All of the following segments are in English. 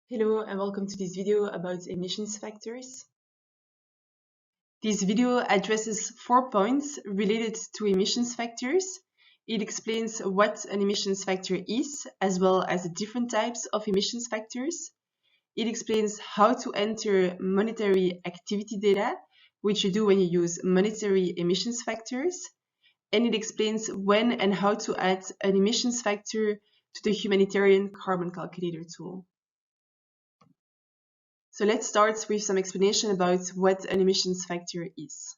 Hello and welcome to this video about emissions factors. This video addresses 4 points related to emissions factors. It explains what an emissions factor is, as well as the different types of emissions factors. It explains how to enter monetary activity data, which you do when you use monetary emissions factors. And it explains when and how to add an emissions factor to the Humanitarian Carbon Calculator tool. So let's start with some explanation about what an emissions factor is.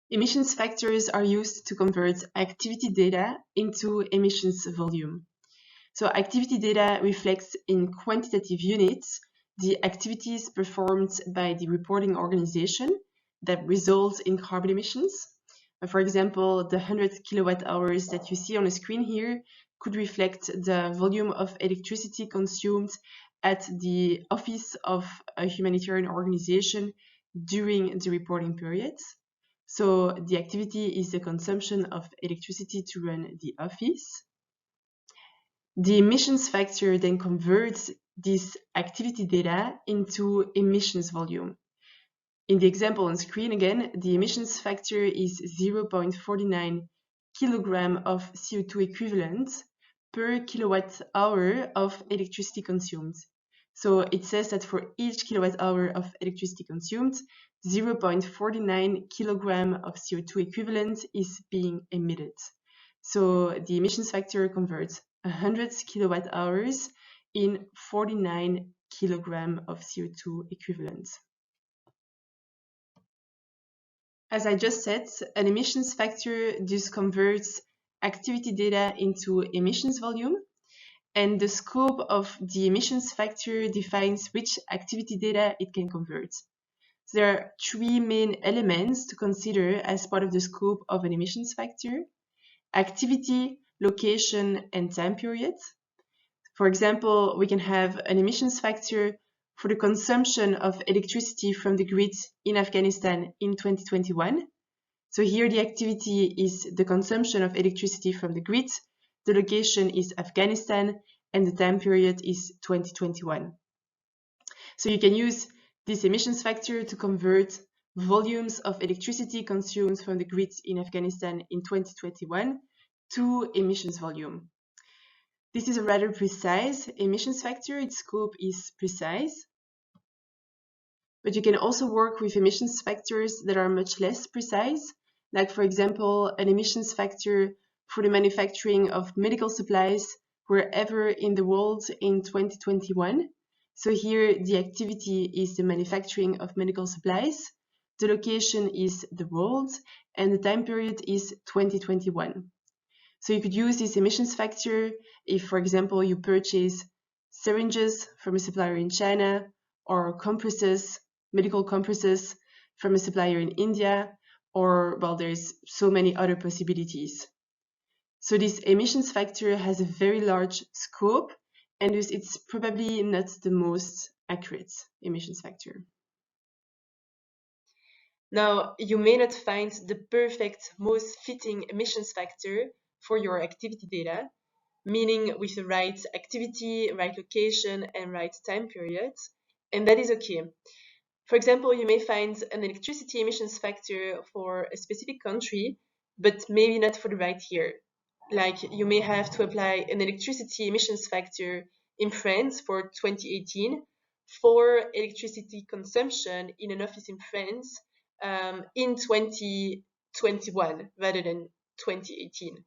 Emissions factors are used to convert activity data into emissions volume. So activity data reflects in quantitative units the activities performed by the reporting organization that result in carbon emissions. For example, the 100 kilowatt hours that you see on the screen here could reflect the volume of electricity consumed at the office of a humanitarian organization during the reporting period. So the activity is the consumption of electricity to run the office. The emissions factor then converts this activity data into emissions volume. In the example on screen again, the emissions factor is 0.49 kilogram of CO2 equivalent per kilowatt hour of electricity consumed. So it says that for each kilowatt hour of electricity consumed, 0.49 kilogram of CO2 equivalent is being emitted. So the emissions factor converts 100 kilowatt hours in 49 kilogram of CO2 equivalent. As I just said, an emissions factor just converts activity data into emissions volume, and the scope of the emissions factor defines which activity data it can convert. So there are 3 main elements to consider as part of the scope of an emissions factor: activity, location, and time period. For example, we can have an emissions factor for the consumption of electricity from the grid in Afghanistan in 2021. So here the activity is the consumption of electricity from the grid, the location is Afghanistan, and the time period is 2021. So you can use this emissions factor to convert volumes of electricity consumed from the grid in Afghanistan in 2021 to emissions volume. This is a rather precise emissions factor. Its scope is precise. But you can also work with emissions factors that are much less precise, like for example, an emissions factor for the manufacturing of medical supplies wherever in the world in 2021. So here the activity is the manufacturing of medical supplies, the location is the world, and the time period is 2021. So you could use this emissions factor if, for example, you purchase syringes from a supplier in China, or compresses, medical compresses from a supplier in India, or, well, there's so many other possibilities. So this emissions factor has a very large scope, and thus it's probably not the most accurate emissions factor. Now, you may not find the perfect, most fitting emissions factor for your activity data, meaning with the right activity, right location, and right time period, and that is okay. For example, you may find an electricity emissions factor for a specific country, but maybe not for the right year. Like you may have to apply an electricity emissions factor in France for 2018 for electricity consumption in an office in France in 2021 rather than 2018.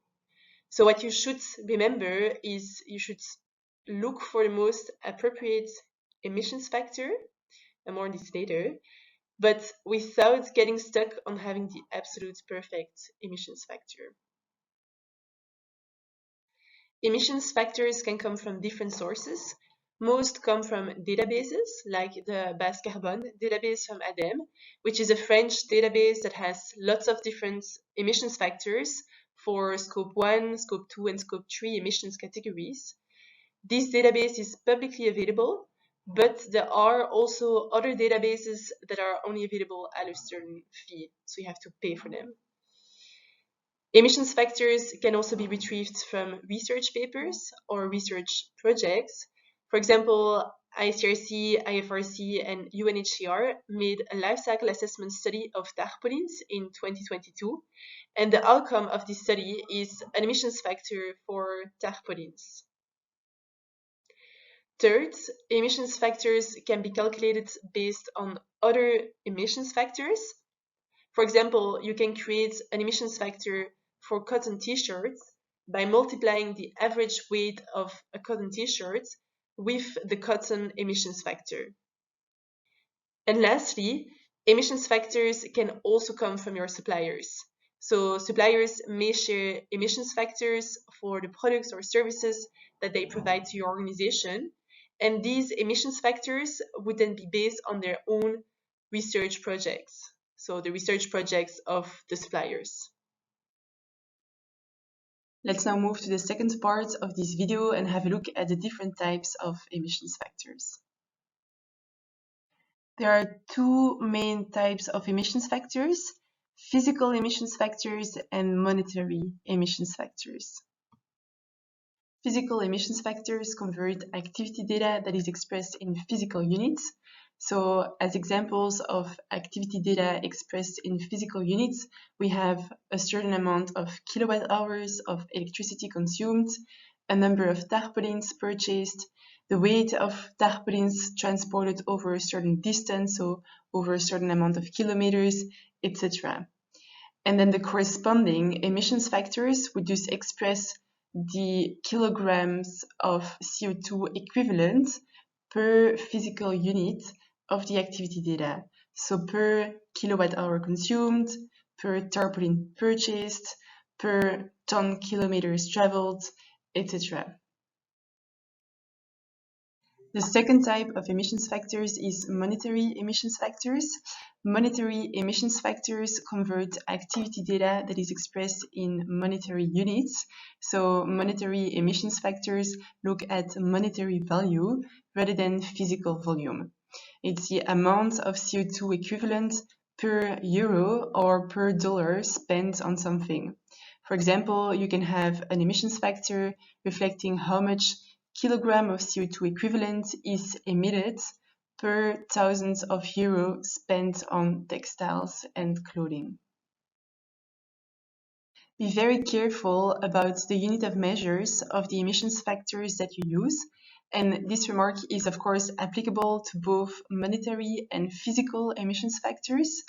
So what you should remember is you should look for the most appropriate emissions factor, and more on this later, but without getting stuck on having the absolute perfect emissions factor. Emissions factors can come from different sources. Most come from databases, like the Base Carbone database from ADEME, which is a French database that has lots of different emissions factors for Scope 1, Scope 2, and Scope 3 emissions categories. This database is publicly available, but there are also other databases that are only available at a certain fee, so you have to pay for them. Emissions factors can also be retrieved from research papers or research projects. For example, ICRC, IFRC, and UNHCR made a life cycle assessment study of tarpaulins in 2022, and the outcome of this study is an emissions factor for tarpaulins. Third, emissions factors can be calculated based on other emissions factors. For example, you can create an emissions factor for cotton t-shirts by multiplying the average weight of a cotton t-shirt with the cotton emissions factor. And lastly, emissions factors can also come from your suppliers. So suppliers may share emissions factors for the products or services that they provide to your organization. And these emissions factors would then be based on their own research projects. So the research projects of the suppliers. Let's now move to the second part of this video and have a look at the different types of emissions factors. There are two main types of emissions factors: physical emissions factors and monetary emissions factors. Physical emissions factors convert activity data that is expressed in physical units. So as examples of activity data expressed in physical units, we have a certain amount of kilowatt hours of electricity consumed, a number of tarpaulins purchased, the weight of tarpaulins transported over a certain distance, so over a certain amount of kilometers, etc. And then the corresponding emissions factors would just express the kilograms of CO2 equivalent per physical unit of the activity data. So per kilowatt hour consumed, per tarpaulin purchased, per ton kilometers traveled, etc. The second type of emissions factors is monetary emissions factors. Monetary emissions factors convert activity data that is expressed in monetary units. So monetary emissions factors look at monetary value rather than physical volume. It's the amount of CO2 equivalent per euro or per dollar spent on something. For example, you can have an emissions factor reflecting how much kilogram of CO2 equivalent is emitted per thousands of euro spent on textiles and clothing. Be very careful about the unit of measures of the emissions factors that you use. And this remark is, of course, applicable to both monetary and physical emissions factors.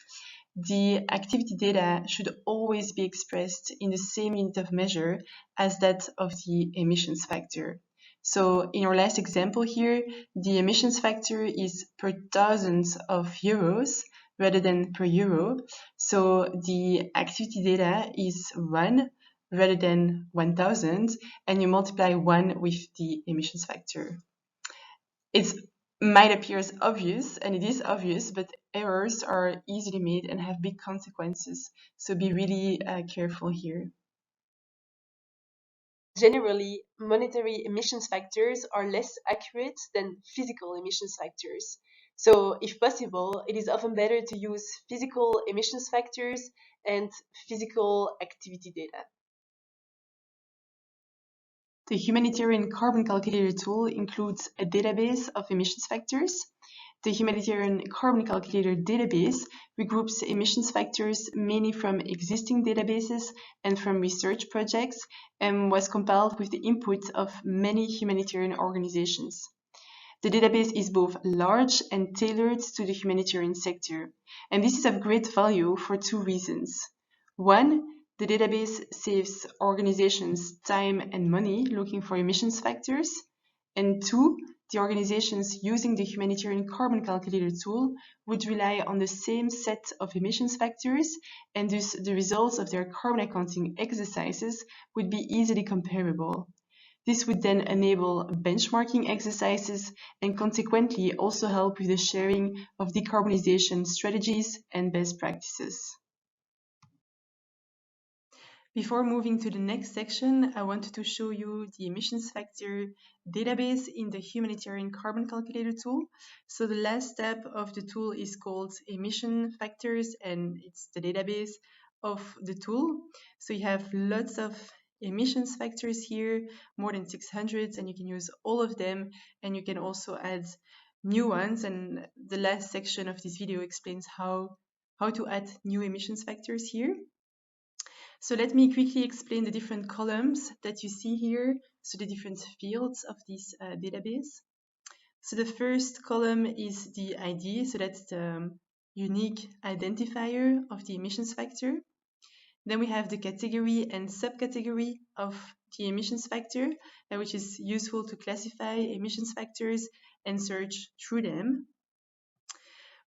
The activity data should always be expressed in the same unit of measure as that of the emissions factor. So in our last example here, the emissions factor is per thousands of euros rather than per euro. So the activity data is 1 rather than 1000, and you multiply 1 with the emissions factor. It might appear obvious, and it is obvious, but errors are easily made and have big consequences. So be really careful here. Generally, monetary emissions factors are less accurate than physical emissions factors. So if possible, it is often better to use physical emissions factors and physical activity data. The Humanitarian Carbon Calculator tool includes a database of emissions factors. The Humanitarian Carbon Calculator database regroups emissions factors mainly from existing databases and from research projects, and was compiled with the input of many humanitarian organizations. The database is both large and tailored to the humanitarian sector, and this is of great value for two reasons. One, the database saves organizations time and money looking for emissions factors, and two, the organizations using the Humanitarian Carbon Calculator tool would rely on the same set of emissions factors, and thus the results of their carbon accounting exercises would be easily comparable. This would then enable benchmarking exercises and consequently also help with the sharing of decarbonization strategies and best practices. Before moving to the next section, I wanted to show you the emissions factor database in the Humanitarian Carbon Calculator tool. So the last step of the tool is called emission factors, and it's the database of the tool. So you have lots of emissions factors here, more than 600, and you can use all of them, and you can also add new ones. And the last section of this video explains how to add new emissions factors here. So let me quickly explain the different columns that you see here, so the different fields of this database. So the first column is the ID, so that's the unique identifier of the emissions factor. Then we have the category and subcategory of the emissions factor, which is useful to classify emissions factors and search through them.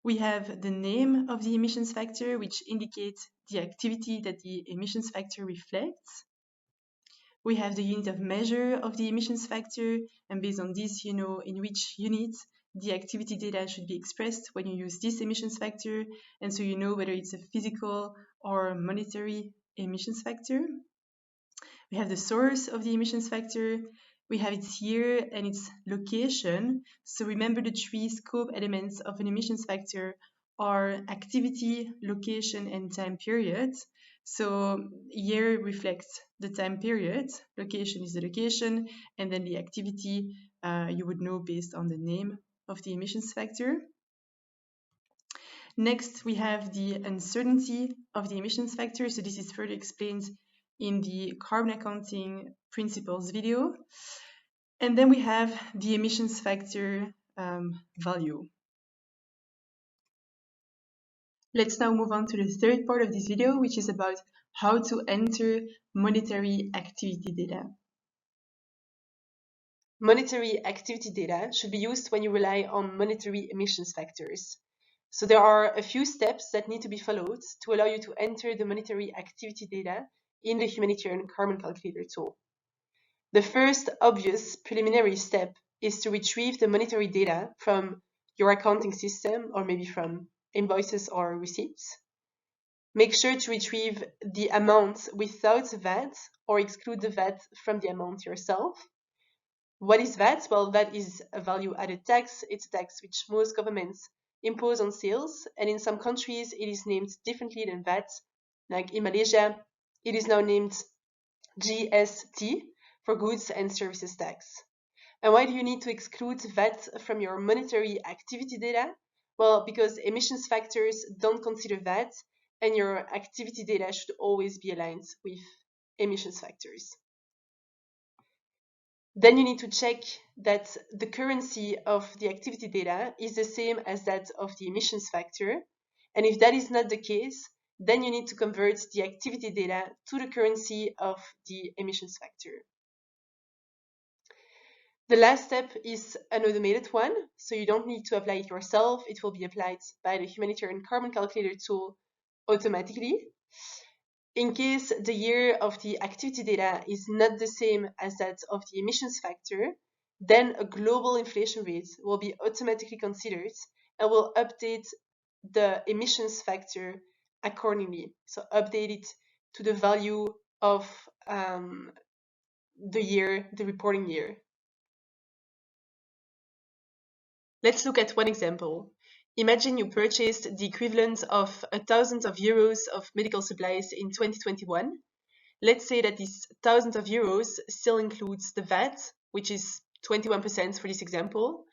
We have the name of the emissions factor, which indicates the activity that the emissions factor reflects. We have the unit of measure of the emissions factor, and based on this, you know in which unit the activity data should be expressed when you use this emissions factor, and so you know whether it's a physical or monetary emissions factor. We have the source of the emissions factor. We have its year and its location. So remember, the three scope elements of an emissions factor are activity, location, and time period. So year reflects the time period, location is the location, and then the activity you would know based on the name of the emissions factor. Next, we have the uncertainty of the emissions factor. So this is further explained in the carbon accounting principles video. And then we have the emissions factor value. Let's now move on to the third part of this video, which is about how to enter monetary activity data. Monetary activity data should be used when you rely on monetary emissions factors. So there are a few steps that need to be followed to allow you to enter the monetary activity data in the Humanitarian Carbon Calculator tool. The first obvious preliminary step is to retrieve the monetary data from your accounting system, or maybe from invoices or receipts. Make sure to retrieve the amount without VAT or exclude the VAT from the amount yourself. What is VAT? Well, VAT is a value-added tax. It's a tax which most governments impose on sales, and in some countries it is named differently than VAT. Like in Malaysia, it is now named GST for Goods and Services Tax. And why do you need to exclude VAT from your monetary activity data? Well, because emissions factors don't consider VAT, and your activity data should always be aligned with emissions factors. Then you need to check that the currency of the activity data is the same as that of the emissions factor. And if that is not the case, then you need to convert the activity data to the currency of the emissions factor. The last step is an automated one, so you don't need to apply it yourself. It will be applied by the Humanitarian Carbon Calculator tool automatically. In case the year of the activity data is not the same as that of the emissions factor, then a global inflation rate will be automatically considered and will update the emissions factor accordingly. So update it to the value of the year, the reporting year. Let's look at one example. Imagine you purchased the equivalent of 1,000 euros of medical supplies in 2021. Let's say that this 1,000 euros still includes the VAT, which is 21% for this example.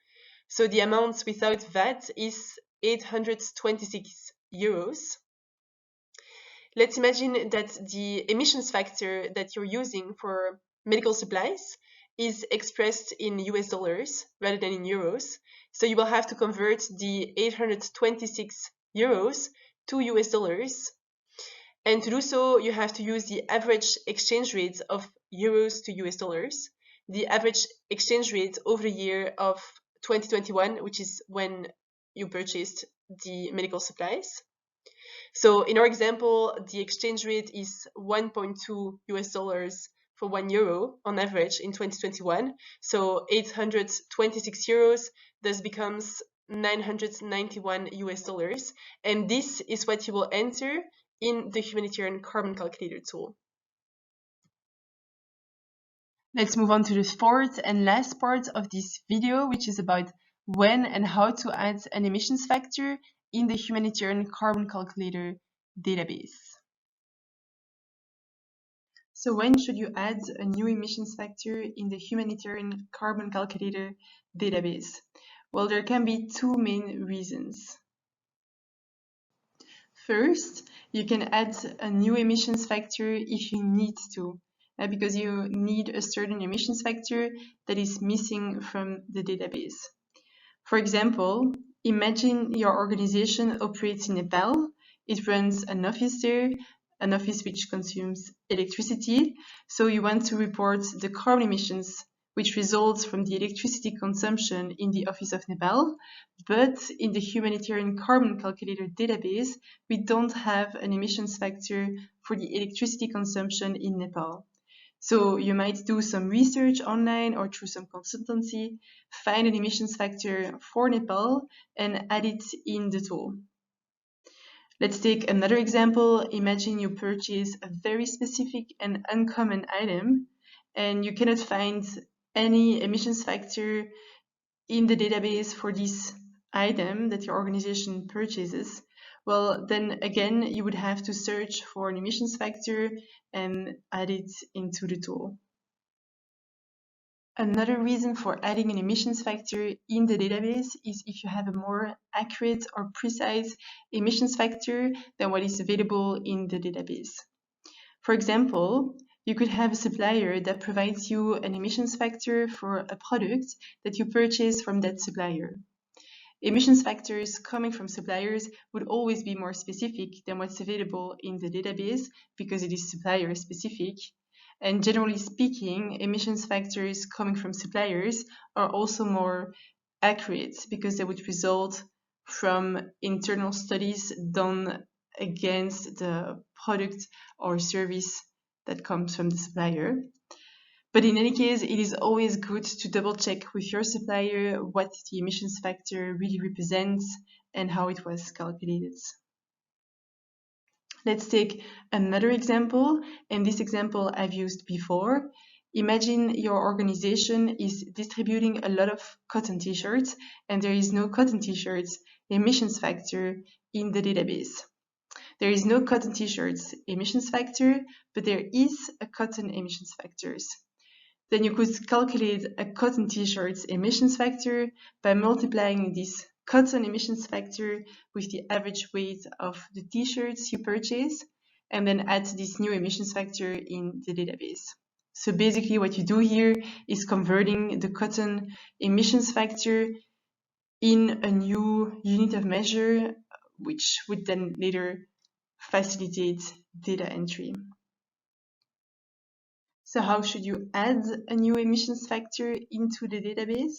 So the amount without VAT is 826 euros. Let's imagine that the emissions factor that you're using for medical supplies is expressed in US dollars rather than in euros. So you will have to convert the 826 euros to US dollars. And to do so, you have to use the average exchange rate of euros to US dollars, the average exchange rate over the year of 2021, which is when you purchased the medical supplies. So in our example, the exchange rate is 1.2 US dollars for 1 euro on average in 2021. So 826 euros thus becomes 991 US dollars. And this is what you will enter in the Humanitarian Carbon Calculator tool. Let's move on to the fourth and last part of this video, which is about when and how to add an emissions factor in the Humanitarian Carbon Calculator database. So when should you add a new emissions factor in the Humanitarian Carbon Calculator database? Well, there can be two main reasons. First, you can add a new emissions factor if you need to, because you need a certain emissions factor that is missing from the database. For example, imagine your organization operates in Nepal. It runs an office there, an office which consumes electricity. So you want to report the carbon emissions which results from the electricity consumption in the office of Nepal. But in the Humanitarian Carbon Calculator database, we don't have an emissions factor for the electricity consumption in Nepal. So you might do some research online or through some consultancy, find an emissions factor for Nepal and add it in the tool. Let's take another example. Imagine you purchase a very specific and uncommon item and you cannot find any emissions factor in the database for this item that your organization purchases. Well, then again, you would have to search for an emissions factor and add it into the tool. Another reason for adding an emissions factor in the database is if you have a more accurate or precise emissions factor than what is available in the database. For example, you could have a supplier that provides you an emissions factor for a product that you purchase from that supplier. Emissions factors coming from suppliers would always be more specific than what's available in the database because it is supplier specific. And generally speaking, emissions factors coming from suppliers are also more accurate because they would result from internal studies done against the product or service that comes from the supplier. But in any case, it is always good to double check with your supplier what the emissions factor really represents and how it was calculated. Let's take another example, and this example I've used before. Imagine your organization is distributing a lot of cotton t-shirts and there is no cotton t-shirts emissions factor in the database. There is no cotton t-shirts emissions factor, but there is a cotton emissions factors. Then you could calculate a cotton t-shirts emissions factor by multiplying this cotton emissions factor with the average weight of the t-shirts you purchase, and then add this new emissions factor in the database. So basically what you do here is converting the cotton emissions factor in a new unit of measure, which would then later facilitate data entry. So how should you add a new emissions factor into the database?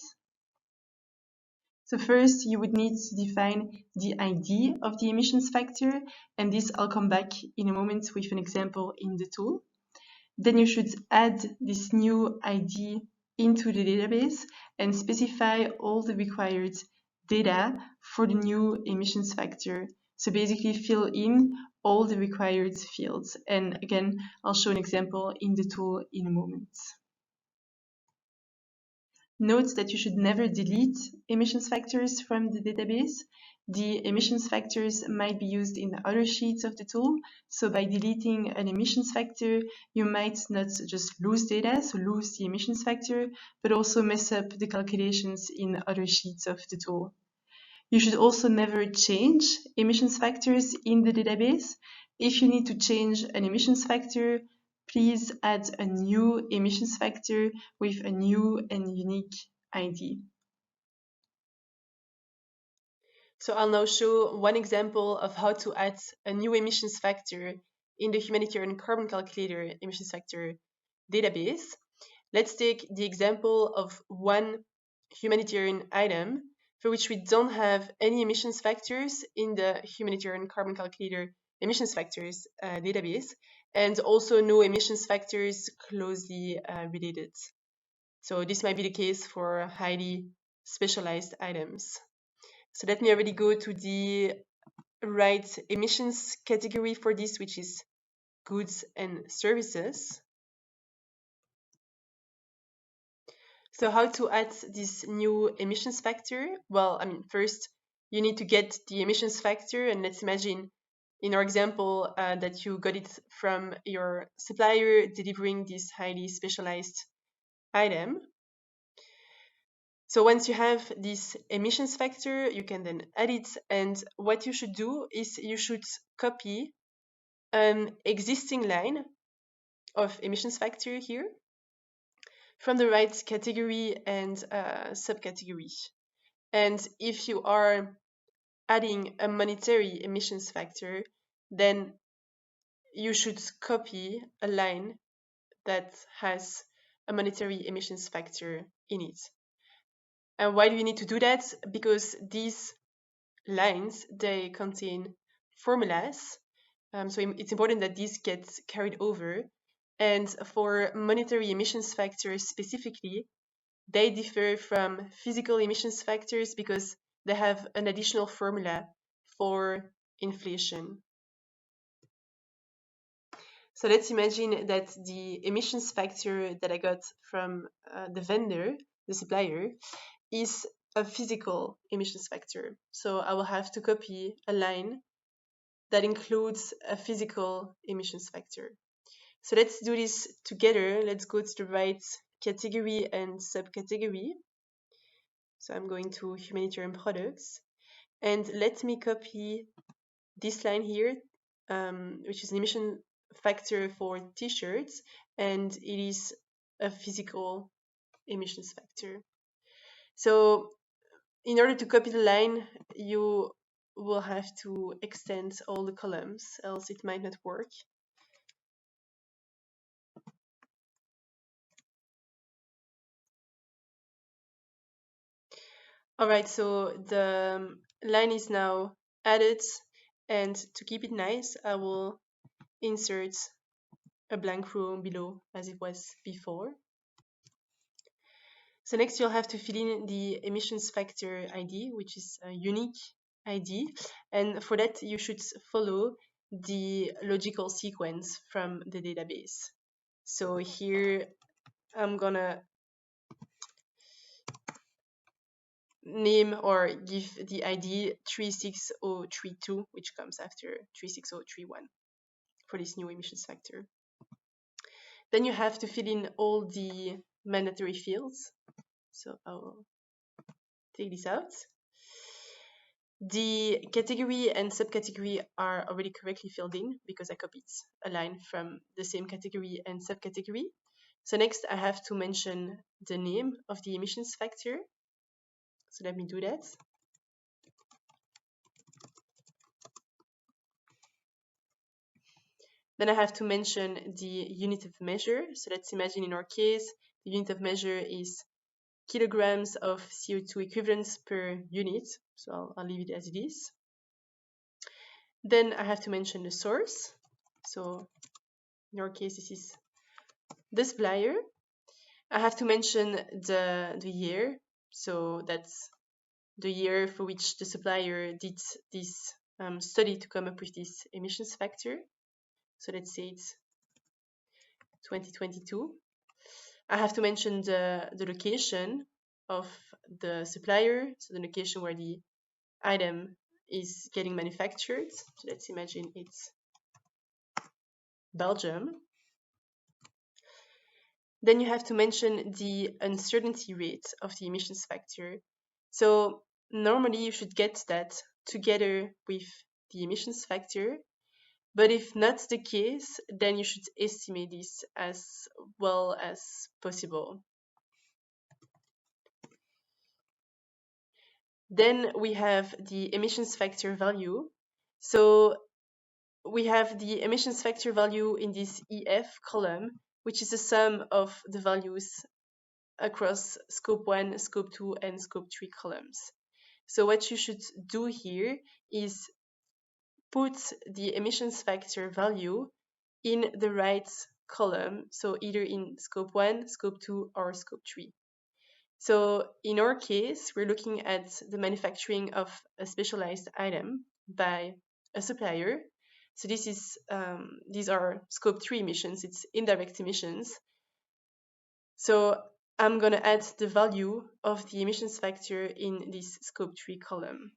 So first, you would need to define the ID of the emissions factor, and this I'll come back in a moment with an example in the tool. Then you should add this new ID into the database and specify all the required data for the new emissions factor. So basically fill in all the required fields. And again, I'll show an example in the tool in a moment. Note that you should never delete emissions factors from the database. The emissions factors might be used in other sheets of the tool. So by deleting an emissions factor, you might not just lose data, so lose the emissions factor, but also mess up the calculations in other sheets of the tool. You should also never change emissions factors in the database. If you need to change an emissions factor, please add a new emissions factor with a new and unique ID. So I'll now show one example of how to add a new emissions factor in the Humanitarian Carbon Calculator emissions factor database. Let's take the example of one humanitarian item for which we don't have any emissions factors in the Humanitarian Carbon Calculator emissions factors database, and also no emissions factors closely related. So this might be the case for highly specialized items. So let me already go to the right emissions category for this, which is goods and services. So how to add this new emissions factor? Well, first you need to get the emissions factor, and let's imagine in our example, that you got it from your supplier delivering this highly specialized item. So once you have this emissions factor, you can then add it. And what you should do is you should copy an existing line of emissions factor here from the right category and subcategory. And if you are adding a monetary emissions factor, then you should copy a line that has a monetary emissions factor in it. And why do you need to do that? Because these lines, they contain formulas. So it's important that these get carried over. And for monetary emissions factors specifically, they differ from physical emissions factors because they have an additional formula for inflation. So let's imagine that the emissions factor that I got from the vendor, the supplier, is a physical emissions factor. So I will have to copy a line that includes a physical emissions factor. So let's do this together. Let's go to the right category and subcategory. So I'm going to humanitarian products. And let me copy this line here, which is an emission factor for t-shirts, and it is a physical emissions factor. So in order to copy the line, you will have to extend all the columns, else it might not work. All right, so the line is now added, and to keep it nice, I will insert a blank row below as it was before. So next you'll have to fill in the emissions factor ID, which is a unique ID. And for that, you should follow the logical sequence from the database. So here I'm gonna name or give the ID 36032, which comes after 36031 for this new emissions factor. Then you have to fill in all the mandatory fields. So I'll take this out. The category and subcategory are already correctly filled in because I copied a line from the same category and subcategory. So next I have to mention the name of the emissions factor. So let me do that. Then I have to mention the unit of measure. So let's imagine in our case, the unit of measure is kilograms of CO2 equivalents per unit. So I'll leave it as it is. Then I have to mention the source. So in our case, this is the supplier. I have to mention the year. So that's the year for which the supplier did this study to come up with this emissions factor. So let's say it's 2022. I have to mention the location of the supplier, so the location where the item is getting manufactured. So let's imagine it's Belgium. Then you have to mention the uncertainty rate of the emissions factor. So normally you should get that together with the emissions factor. But if not the case, then you should estimate this as well as possible. Then we have the emissions factor value. So we have the emissions factor value in this EF column, which is the sum of the values across scope 1, scope 2, and scope 3 columns. So what you should do here is put the emissions factor value in the right column, so either in scope 1, scope 2, or scope 3. So in our case, we're looking at the manufacturing of a specialized item by a supplier. So this is these are scope 3 emissions, it's indirect emissions. So I'm going to add the value of the emissions factor in this scope 3 column.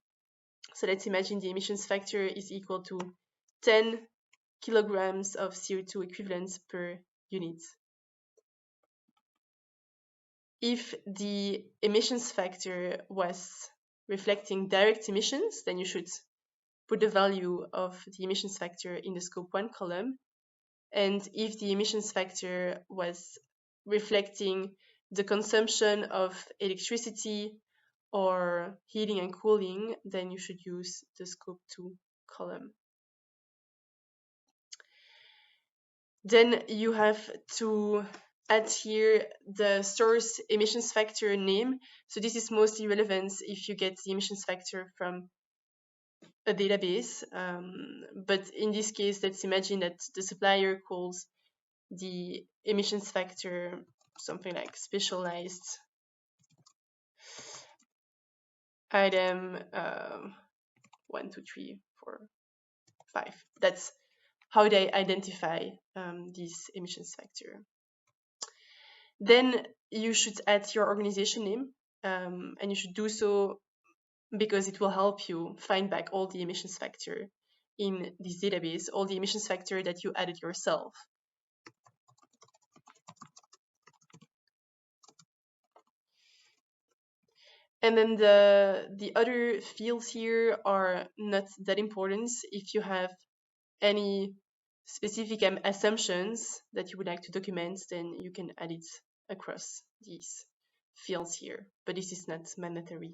So let's imagine the emissions factor is equal to 10 kilograms of CO2 equivalents per unit. If the emissions factor was reflecting direct emissions, then you should put the value of the emissions factor in the scope 1 column. And if the emissions factor was reflecting the consumption of electricity or heating and cooling, then you should use the scope 2 column. Then you have to add here the source emissions factor name. So this is mostly relevant if you get the emissions factor from a database. But in this case, let's imagine that the supplier calls the emissions factor something like specialized item 1, 2, 3, 4, 5. That's how they identify this emissions factor. Then you should add your organization name, and you should do so because it will help you find back all the emissions factor in this database, all the emissions factor that you added yourself. And then the other fields here are not that important. If you have any specific assumptions that you would like to document, then you can add it across these fields here, but this is not mandatory.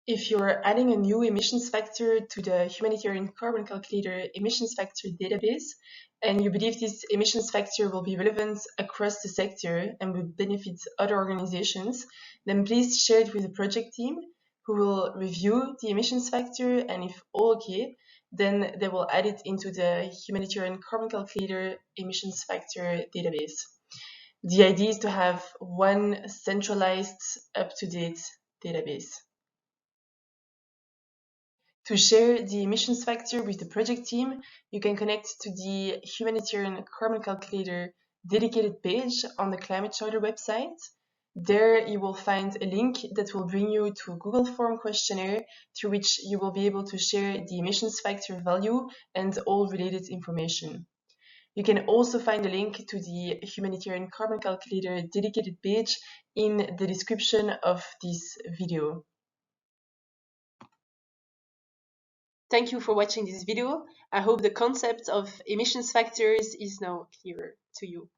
If you're adding a new emissions factor to the Humanitarian Carbon Calculator emissions factor database, and you believe this emissions factor will be relevant across the sector and will benefit other organizations, then please share it with the project team, who will review the emissions factor, and if all okay, then they will add it into the Humanitarian Carbon Calculator emissions factor database. The idea is to have one centralized, up-to-date database. To share the emissions factor with the project team, you can connect to the Humanitarian Carbon Calculator dedicated page on the Climate Charter website. There you will find a link that will bring you to a Google form questionnaire through which you will be able to share the emissions factor value and all related information. You can also find a link to the Humanitarian Carbon Calculator dedicated page in the description of this video. Thank you for watching this video. I hope the concept of emissions factors is now clearer to you.